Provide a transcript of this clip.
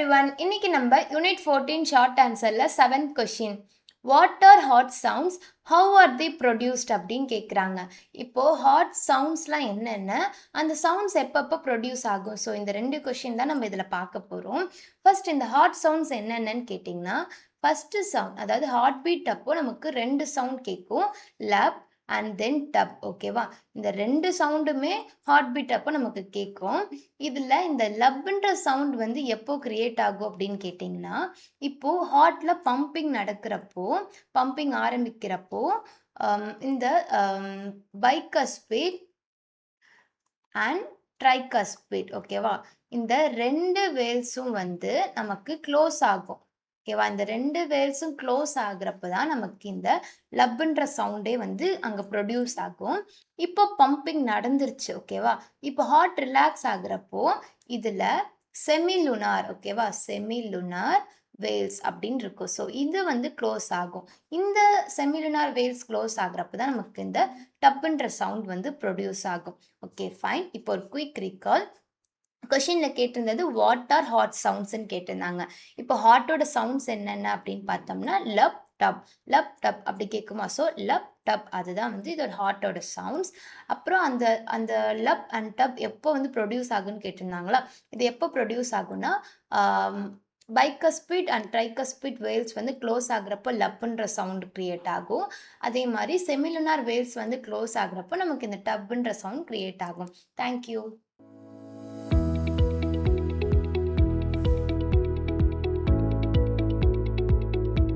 everyone. இன்னைக்கு நம்ம unit 14 short ஆன்சர்ல 7th question. What are heart sounds, how are the produced அப்படின்னு கேட்குறாங்க. இப்போ ஹாட் சவுண்ட்ஸ்லாம் என்னென்ன, அந்த சவுண்ட்ஸ் எப்பப்போ ப்ரொடியூஸ் ஆகும். ஸோ இந்த 2 கொஸ்டின் தான் நம்ம இதில் பார்க்க போகிறோம். ஃபர்ஸ்ட் இந்த ஹாட் சவுண்ட்ஸ் என்னென்னு கேட்டிங்கன்னா, ஃபஸ்ட்டு சவுண்ட் அதாவது ஹார்ட் பீட் அப்போ நமக்கு 2 சவுண்ட் கேட்கும். லப் அண்ட் தென் டப். ஓகேவா, இந்த 2 சவுண்டுமே ஹார்ட் பீட் அப்போ நமக்கு கேட்கும். இதில் இந்த லப்ன்ற சவுண்ட் வந்து எப்போ கிரியேட் ஆகும் அப்படின்னு கேட்டிங்கன்னா, இப்போது ஹார்ட்டில் பம்பிங் நடக்கிறப்போ, பம்பிங் ஆரம்பிக்கிறப்போ இந்த பைகஸ்பேட் அண்ட் ட்ரைகஸ்பேட், ஓகேவா, இந்த 2 வேல்ஸும் வந்து நமக்கு க்ளோஸ் ஆகும். ஓகேவா, இந்த 2 வேல்ஸும் க்ளோஸ் ஆகுறப்ப தான் நமக்கு இந்த லப்ன்ற சவுண்டே வந்து அங்கே ப்ரொடியூஸ் ஆகும். இப்போ பம்பிங் நடந்துருச்சு. ஓகேவா, இப்போ ஹார்ட் ரிலாக்ஸ் ஆகுறப்போ இதில் செமிலுனார், ஓகேவா, செமிலுனார் வேல்ஸ் அப்படின்னு இருக்கும். ஸோ இது வந்து க்ளோஸ் ஆகும். இந்த செமிலுனார் வேல்ஸ் க்ளோஸ் ஆகுறப்ப தான் நமக்கு இந்த டப்புன்ற சவுண்ட் வந்து ப்ரொடியூஸ் ஆகும். Okay fine. இப்போ ஒரு குயிக் ரீகால். கொஷினில் கேட்டிருந்தது வாட் ஆர் ஹாட் சவுண்ட்ஸ்ன்னு கேட்டிருந்தாங்க. இப்போ ஹார்ட்டோட சவுண்ட்ஸ் என்னென்ன அப்படின்னு பார்த்தோம்னா லப் டப், லப் டப் அப்படி கேட்குமா. ஸோ லப் டப் அதுதான் வந்து இதோட ஹார்ட்டோட சவுண்ட்ஸ். அப்புறம் அந்த அந்த லப் அண்ட் டப் எப்போ வந்து ப்ரொடியூஸ் ஆகுன்னு கேட்டிருந்தாங்களா. இது எப்போ ப்ரொடியூஸ் ஆகும்னா பைகஸ்பீட் அண்ட் ட்ரைகஸ்பீட் வேல்ஸ் வந்து க்ளோஸ் ஆகுறப்போ லப்புன்ற சவுண்ட் க்ரியேட் ஆகும். அதே மாதிரி செமிலுனார் வேல்ஸ் வந்து க்ளோஸ் ஆகுறப்போ நமக்கு இந்த டப்புன்ற சவுண்ட் க்ரியேட் ஆகும். தேங்க்யூ.